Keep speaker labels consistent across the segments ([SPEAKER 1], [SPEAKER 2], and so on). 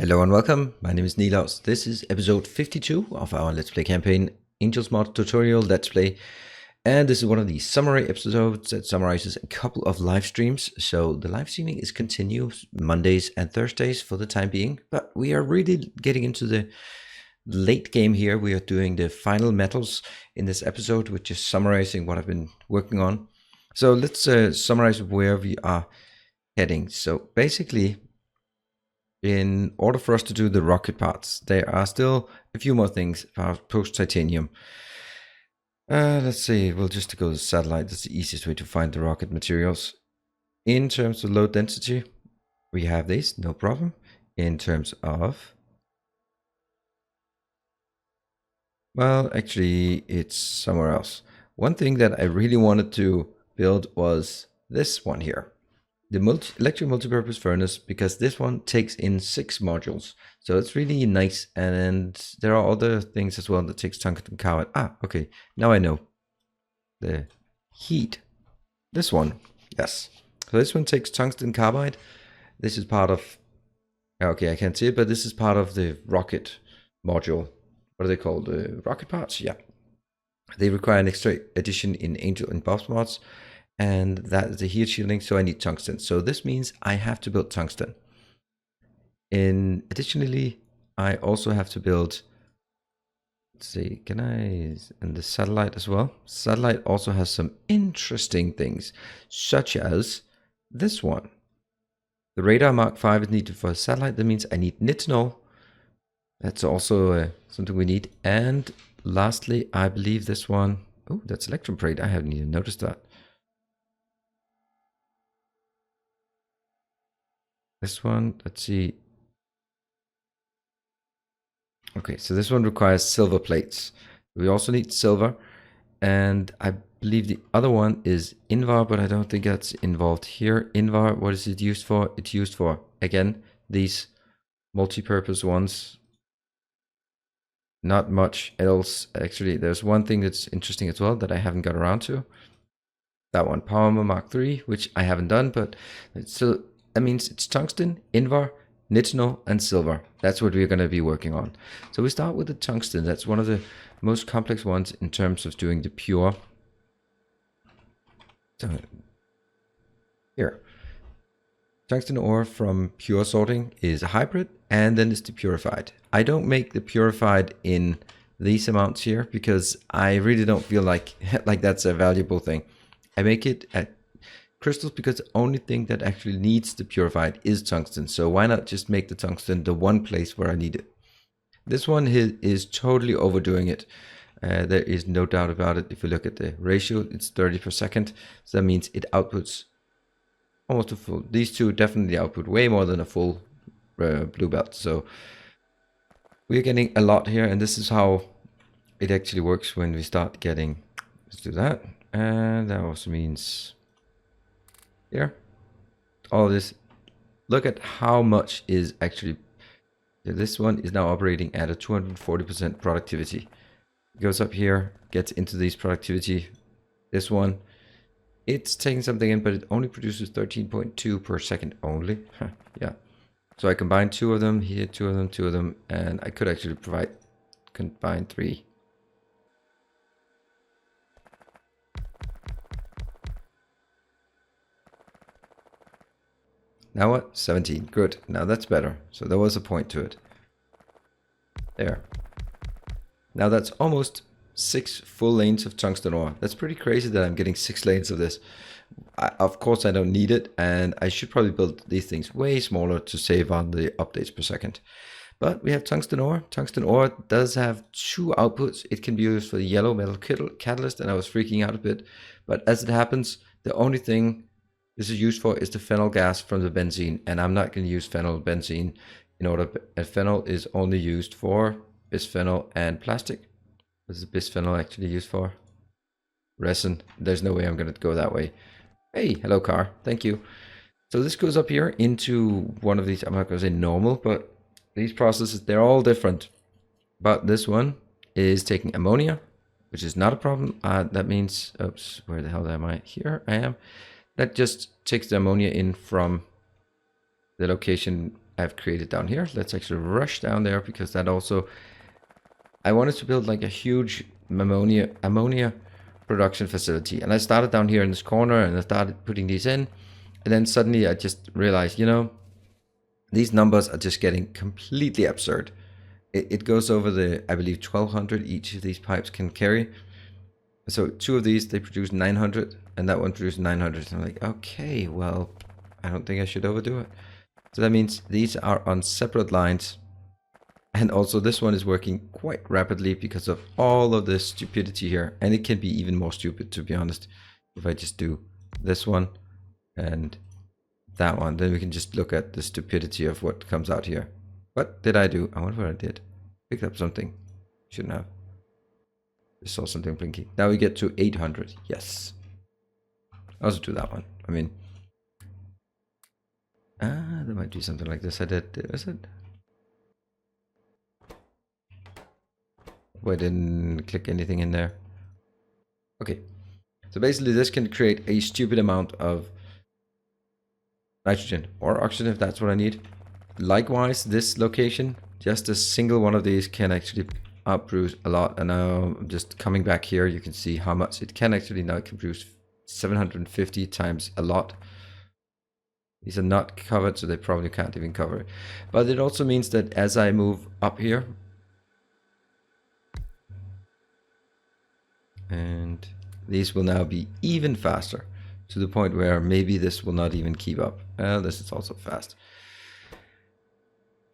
[SPEAKER 1] Hello and welcome, my name is Nitinol. This is episode 52 of our Let's Play campaign, Angels Mod Tutorial Let's Play. And this is one of the summary episodes that summarizes a couple of live streams. So the live streaming is continuous Mondays and Thursdays for the time being. But we are really getting into the late game here. We are doing the final metals in this episode, which is summarizing what I've been working on. So let's summarize where we are heading. So basically, in order for us to do the rocket parts, there are still a few more things about post-titanium. Let's see, we'll just go to satellite. That's the easiest way to find the rocket materials. In terms of low density, we have these, no problem. In terms of... well, actually, it's somewhere else. One thing that I really wanted to build was this one here. The electric multipurpose furnace, because this one takes in 6 modules, so it's really nice. And there are other things as well that takes tungsten carbide. Okay, now I know the heat. This one, yes. So this one takes tungsten carbide. This is part of, okay, I can't see it, but this is part of the rocket module. What are they called? The rocket parts? Yeah. They require an extra addition in Angel and Bob's mods. And that is the heat shielding, so I need tungsten. So this means I have to build tungsten. Additionally, I also have to build, let's see, can I, and the satellite as well. Satellite also has some interesting things, such as this one. The radar Mark 5 is needed for a satellite. That means I need Nitinol. That's also something we need. And lastly, I believe this one, oh, that's electrum parade. I haven't even noticed that. This one, let's see. Okay, so this one requires silver plates. We also need silver. And I believe the other one is invar, but I don't think that's involved here. Invar, what is it used for? It's used for, again, these multi-purpose ones. Not much else. Actually, there's one thing that's interesting as well that I haven't got around to. That one, Power Mark 3, which I haven't done, but it's still... that means it's tungsten, invar, nitinol, and silver. That's what we're going to be working on. So we start with the tungsten. That's one of the most complex ones in terms of doing the pure. So here, tungsten ore from pure sorting is a hybrid, and then it's the purified. I don't make the purified in these amounts here because I really don't feel like that's a valuable thing. I make it at crystals because the only thing that actually needs the purified is tungsten. So why not just make the tungsten the one place where I need it? This one is totally overdoing it. There is no doubt about it. If you look at the ratio, it's 30 per second. So that means it outputs almost a full. These two definitely output way more than a full blue belt. So we're getting a lot here, and this is how it actually works when we start getting. Let's do that. And that also means here, all this. Look at how much is actually. This one is now operating at a 240% productivity. It goes up here, gets into these productivity. This one, it's taking something in, but it only produces 13.2 per second only. Yeah. So I combine 2 of them here, 2 of them, 2 of them, and I could actually combine 3. Now what? 17. Good. Now that's better. So there was a point to it. There. Now that's almost 6 full lanes of tungsten ore. That's pretty crazy that I'm getting 6 lanes of this. Of course, I don't need it, and I should probably build these things way smaller to save on the updates per second. But we have tungsten ore. Tungsten ore does have 2 outputs. It can be used for the yellow metal catalyst, and I was freaking out a bit. But as it happens, the only thing this is used for is the phenol gas from the benzene, and I'm not going to use phenol benzene in order. Phenol is only used for bisphenol and plastic. What is the bisphenol actually used for? Resin. There's no way I'm going to go that way. Hey, hello car. Thank you. So this goes up here into one of these. I'm not going to say normal, but these processes, they're all different. But this one is taking ammonia, which is not a problem. That means, oops, where the hell am I? Here I am. That just takes the ammonia in from the location I've created down here. Let's actually rush down there, because that also, I wanted to build like a huge ammonia production facility. And I started down here in this corner, and I started putting these in. And then suddenly I just realized, you know, these numbers are just getting completely absurd. It goes over the, I believe, 1200 each of these pipes can carry. So 2 of these, they produce 900, and that one produces 900. So I'm like, okay, well, I don't think I should overdo it. So that means these are on separate lines. And also this one is working quite rapidly because of all of this stupidity here. And it can be even more stupid, to be honest. If I just do this one and that one, then we can just look at the stupidity of what comes out here. What did I do? I wonder what I did. Picked up something. Shouldn't have. Just saw something blinking. Now we get to 800. Yes. I'll also do that one. I mean, there might be something like this. I did. Is it? Oh, I didn't click anything in there. Okay. So basically this can create a stupid amount of nitrogen or oxygen if that's what I need. Likewise, this location, just a single one of these can actually outproduce a lot. And now I'm just coming back here. You can see how much it can actually, now it can produce 750 times a lot. These are not covered, so they probably can't even cover it. But it also means that as I move up here, and these will now be even faster, to the point where maybe this will not even keep up. This is also fast.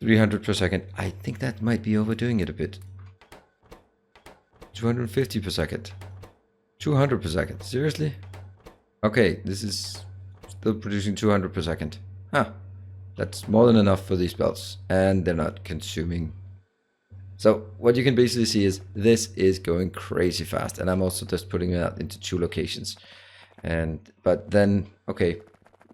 [SPEAKER 1] 300 per second. I think that might be overdoing it a bit. 250 per second. 200 per second. Seriously? Okay, this is still producing 200 per second. Huh. That's more than enough for these belts. And they're not consuming. So what you can basically see is this is going crazy fast. And I'm also just putting it out into 2 locations. But then, okay,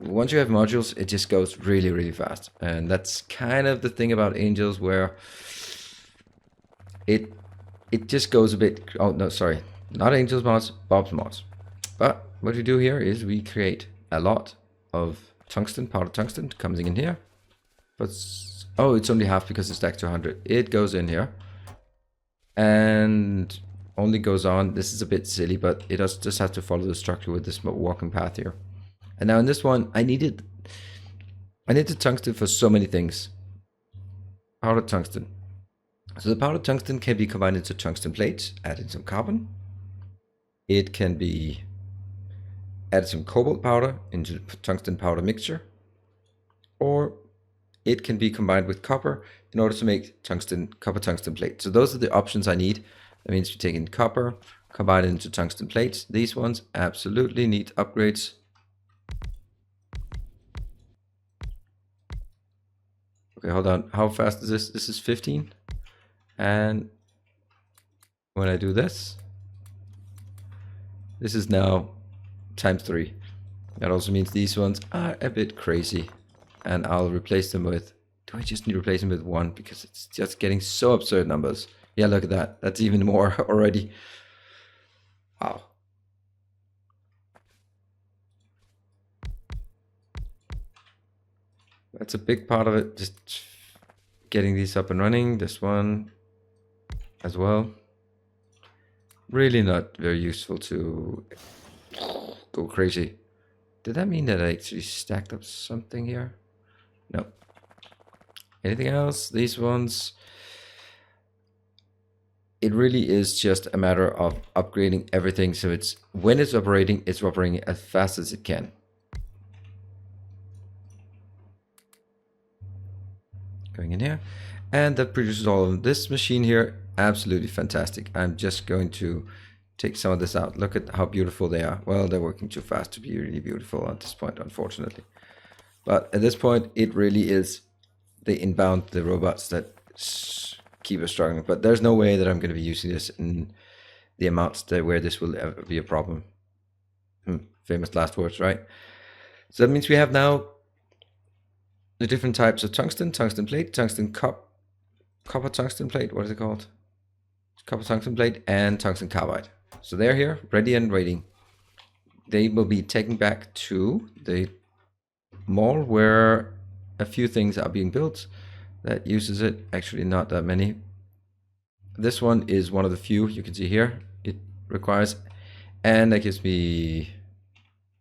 [SPEAKER 1] once you have modules, it just goes really, really fast. And that's kind of the thing about Angels, where it just goes a bit, oh no, sorry, not Angels mods, Bob's mods. But what we do here is we create a lot of tungsten, powder tungsten coming in here. But, oh, it's only half because it's stacked to 100. It goes in here and only goes on. This is a bit silly, but it does just have to follow the structure with this walking path here. And now in this one, I needed tungsten for so many things. Powdered tungsten. So the powdered tungsten can be combined into tungsten plates, adding some carbon. It can be added some cobalt powder into tungsten powder mixture. Or it can be combined with copper in order to make copper tungsten plate. So those are the options I need. That means we take in copper, combine it into tungsten plates. These ones absolutely need upgrades. Okay, hold on. How fast is this? This is 15. And when I do this, this is now times 3. That also means these ones are a bit crazy. And I'll replace them with, do I just need to replace them with 1? Because it's just getting so absurd numbers. Yeah, look at that. That's even more already. Wow. That's a big part of it. Just getting these up and running. This one as well. Really not very useful to go crazy. Did that mean that I actually stacked up something here? No. Anything else? These ones. It really is just a matter of upgrading everything. So it's when it's operating as fast as it can. Going in here. And that produces all of them. This machine here, absolutely fantastic. I'm just going to take some of this out. Look at how beautiful they are. Well, they're working too fast to be really beautiful at this point, unfortunately. But at this point, it really is the inbound, the robots that keep us struggling. But there's no way that I'm going to be using this in the amounts that where this will ever be a problem. Famous last words, right? So that means we have now the different types of tungsten plate, copper tungsten plate, what is it called? Copper tungsten plate and tungsten carbide. So they're here, ready and waiting. They will be taken back to the mall where a few things are being built that uses it. Actually, not that many. This one is one of the few you can see here. It requires, and that gives me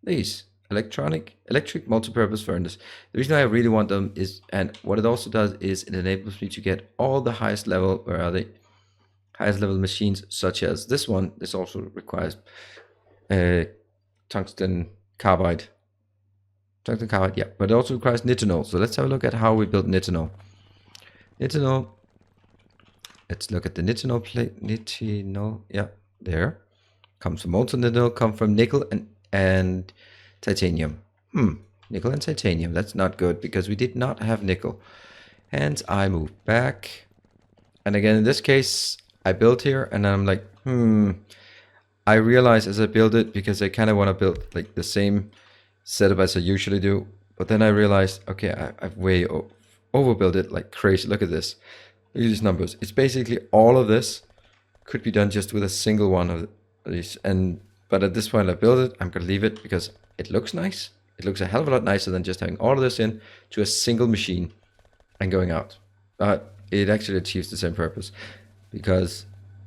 [SPEAKER 1] these electric multi-purpose furnace. The reason I really want them is, and what it also does is it enables me to get all the highest level, where are they? Highest level machines, such as this one. This also requires tungsten carbide. Tungsten carbide, yeah, but it also requires nitinol. So let's have a look at how we build nitinol. Nitinol. Let's look at the nitinol plate. Nitinol, yeah, there. Comes from molten nitinol, come from nickel and titanium. Nickel and titanium. That's not good because we did not have nickel. Hence, I move back. And again, in this case, I built here and I'm like, I realize as I build it, because I kind of want to build like the same setup as I usually do. But then I realized, okay, I've way overbuilt it like crazy. Look at this. Look at these numbers. It's basically all of this could be done just with a single one of these. But at this point I build it, I'm going to leave it because it looks nice. It looks a hell of a lot nicer than just having all of this in to a single machine and going out. But it actually achieves the same purpose, because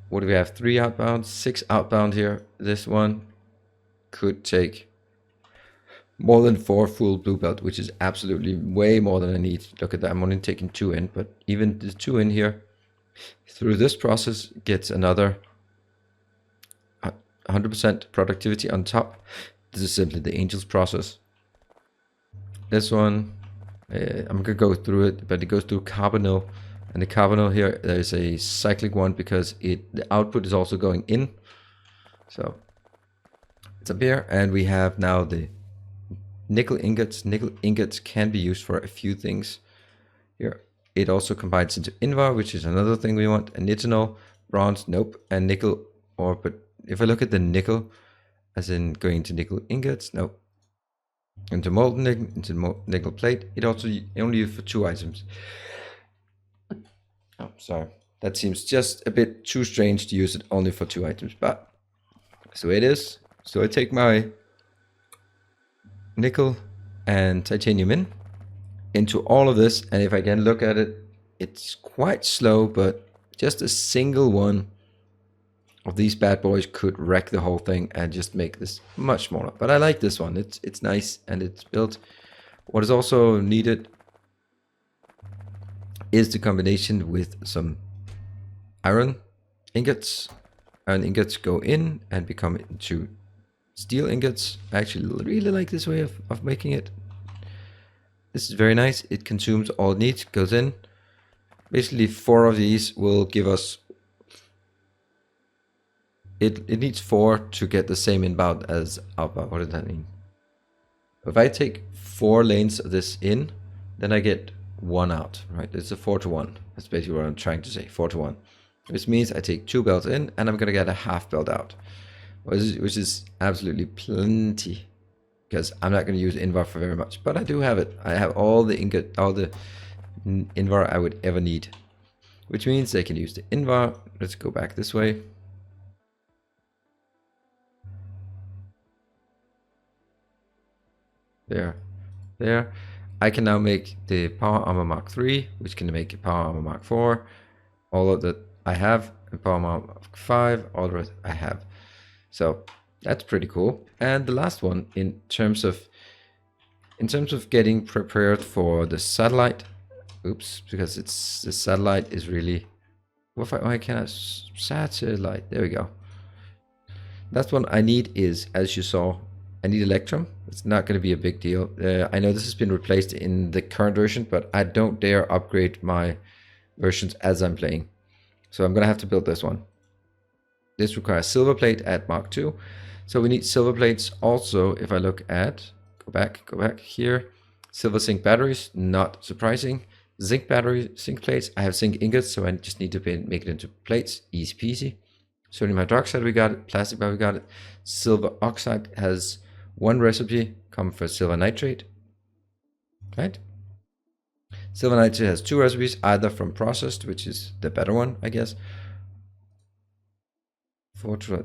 [SPEAKER 1] what do we have? 3 outbound, 6 outbound here. This one could take more than 4 full blue belt, which is absolutely way more than I need. Look at that, I'm only taking 2 in, but even the 2 in here through this process gets another 100% productivity on top. This is simply the Angels process. This one, I'm gonna go through it, but it goes through carbonyl, and the carbonyl here, there's a cyclic one because the output is also going in. So it's up here, and we have now the nickel ingots. Nickel ingots can be used for a few things here. It also combines into invar, which is another thing we want. And nitinol, bronze, nope, and nickel ore. But if I look at the nickel, as in going into nickel ingots, nope. Into molten nickel, into nickel plate, it also only used for 2 items. Oh, sorry. That seems just a bit too strange to use it only for 2 items, but so it is. So I take my nickel and titanium into all of this, and if I can look at it, it's quite slow, but just a single one of these bad boys could wreck the whole thing and just make this much smaller. But I like this one. It's nice and it's built. What is also needed is the combination with some iron ingots. Iron ingots go in and become into steel ingots. I actually really like this way of making it. This is very nice. It consumes all it needs, goes in. Basically 4 of these will give us, it needs 4 to get the same inbound as outbound. What does that mean? If I take 4 lanes of this in, then I get 1 out, right? It's a 4 to 1. That's basically what I'm trying to say, 4 to 1. Which means I take 2 belts in and I'm gonna get a half belt out, which is absolutely plenty, because I'm not going to use invar for very much, but I do have it. I have all the invar I would ever need, which means they can use the invar. Let's go back this way. There. I can now make the power armor Mark 3, which can make a power armor Mark 4. All of that I have, and power armor Mark 5, all the rest I have. So that's pretty cool. And the last one, in terms of getting prepared for the satellite. Oops, because the satellite is really, why can't I satellite? There we go. That's one I need is, as you saw, I need Electrum. It's not going to be a big deal. I know this has been replaced in the current version, but I don't dare upgrade my versions as I'm playing. So I'm going to have to build this one. This requires silver plate at Mark 2. So we need silver plates also. If I look at, go back here, silver zinc batteries, not surprising. Zinc plates, I have zinc ingots, so I just need to make it into plates, easy peasy. Sodium hydroxide, we got it. Plastic bar, we got it. Silver oxide has 1 recipe, come for silver nitrate, right? Silver nitrate has 2 recipes, either from processed, which is the better one, I guess.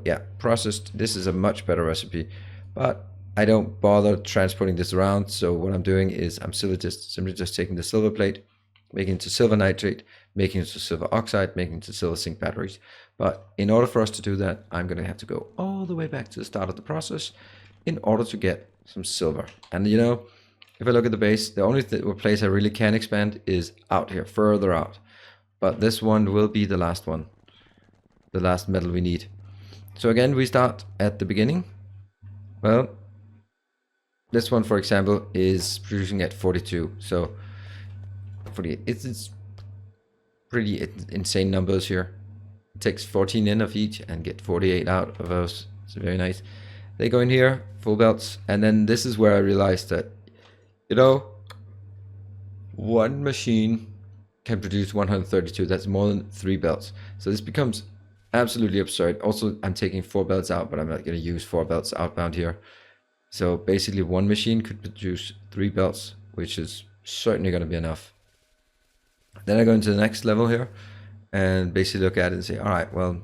[SPEAKER 1] Yeah, processed, this is a much better recipe, but I don't bother transporting this around. So what I'm doing is I'm simply just taking the silver plate, making it to silver nitrate, making it to silver oxide, making it to silver zinc batteries. But in order for us to do that, I'm going to have to go all the way back to the start of the process in order to get some silver. And you know, if I look at the base, the only place I really can expand is out here, further out. But this one will be the last one, the last metal we need. So again, we start at the beginning. Well, this one, for example, is producing at 42. So 48, it's pretty insane numbers here. It takes 14 in of each and get 48 out of those. It's very nice. They go in here, full belts, and then this is where I realized that, you know, one machine can produce 132. That's more than 3 belts. So this becomes absolutely absurd. Also, I'm taking 4 belts out, but I'm not going to use 4 belts outbound here. So basically one machine could produce 3 belts, which is certainly going to be enough. Then I go into the next level here and basically look at it and say, all right, well,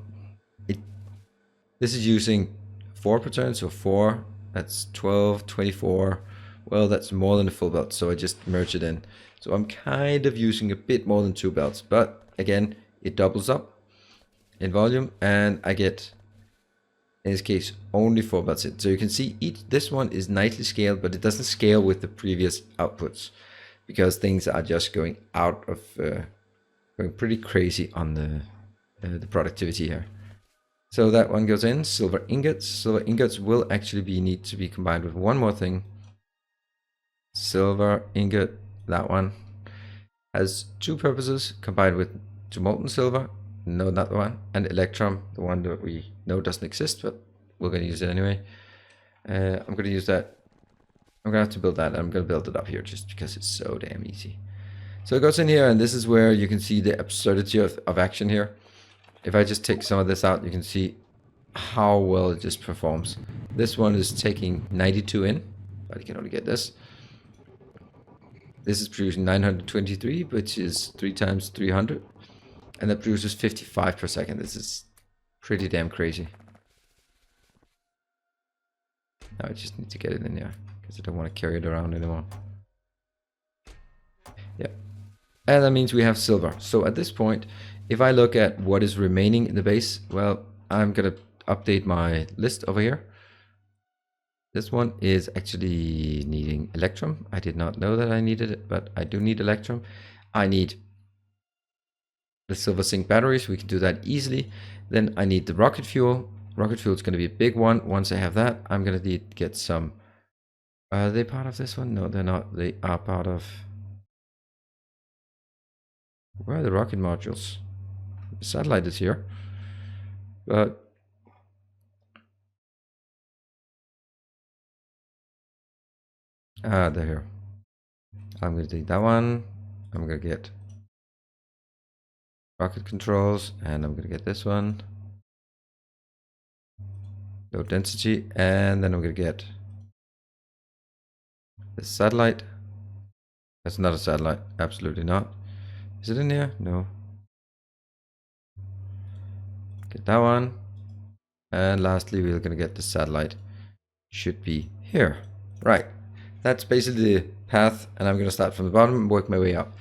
[SPEAKER 1] this is using 4 per turn, so 4, that's 12, 24. Well, that's more than a full belt, so I just merge it in. So I'm kind of using a bit more than 2 belts, but again, it doubles up in volume, and I get, in this case, only 4 belts in. So you can see this one is nicely scaled, but it doesn't scale with the previous outputs because things are just going out of, going pretty crazy on the productivity here. So that one goes in, silver ingots. Silver ingots will actually need to be combined with one more thing. Silver ingot, that one has 2 purposes, combined with to molten silver, no, not the one, and electrum, the one that we know doesn't exist, but we're going to use it anyway. I'm going to use that. I'm going to have to build that. I'm going to build it up here just because it's so damn easy. So it goes in here, and this is where you can see the absurdity of action here. If I just take some of this out, you can see how well it just performs. This one is taking 92 in, but you can only get this. This is producing 923, which is 3 times 300. And that produces 55 per second. This is pretty damn crazy. Now I just need to get it in here, because I don't want to carry it around anymore. Yeah. And that means we have silver. So at this point, if I look at what is remaining in the base, well, I'm going to update my list over here. This one is actually needing electrum. I did not know that I needed it, but I do need electrum. I need the silver zinc batteries. We can do that easily. Then I need the rocket fuel. Rocket fuel is going to be a big one. Once I have that, I'm going to need to get some. Are they part of this one? No, they're not. They are part of. Where are the rocket modules? The satellite is here, but they're here. I'm going to take that one. I'm going to get rocket controls, and I'm going to get this one. Low density, and then I'm going to get the satellite. That's not a satellite. Absolutely not. Is it in here? No. Get that one. And lastly, we're going to get the satellite. Should be here. Right. That's basically the path, and I'm going to start from the bottom and work my way up.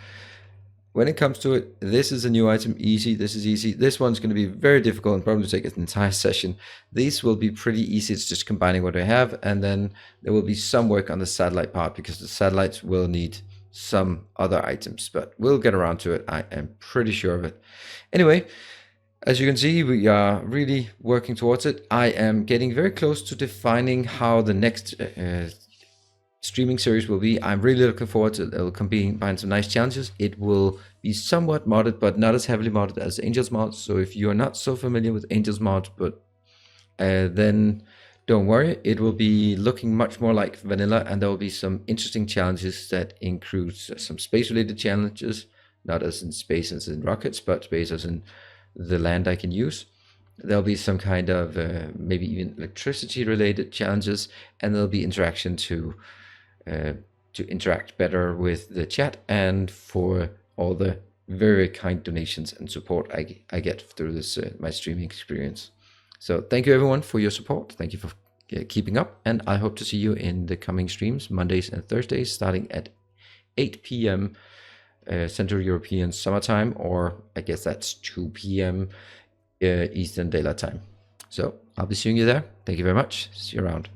[SPEAKER 1] When it comes to it, this is a new item, easy. This is easy. This one's going to be very difficult and probably take an entire session. These will be pretty easy. It's just combining what I have, and then there will be some work on the satellite part because the satellites will need some other items, but we'll get around to it. I am pretty sure of it. Anyway, as you can see, we are really working towards it. I am getting very close to defining how the next streaming series will be. I'm really looking forward to it. It will combine some nice challenges. It will be somewhat modded, but not as heavily modded as Angel's mod. So if you are not so familiar with Angel's mod, but then don't worry, it will be looking much more like vanilla, and there will be some interesting challenges that include some space-related challenges, not as in space as in rockets, but space as in the land I can use. There'll be some kind of maybe even electricity-related challenges, and there'll be interaction to interact better with the chat, and for all the very kind donations and support I get through this my streaming experience. So thank you everyone for your support. Thank you for keeping up, and I hope to see you in the coming streams, Mondays and Thursdays, starting at 8 p.m. Central European summertime, or I guess that's 2 p.m. Eastern Daylight Time. So I'll be seeing you there. Thank you very much. See you around.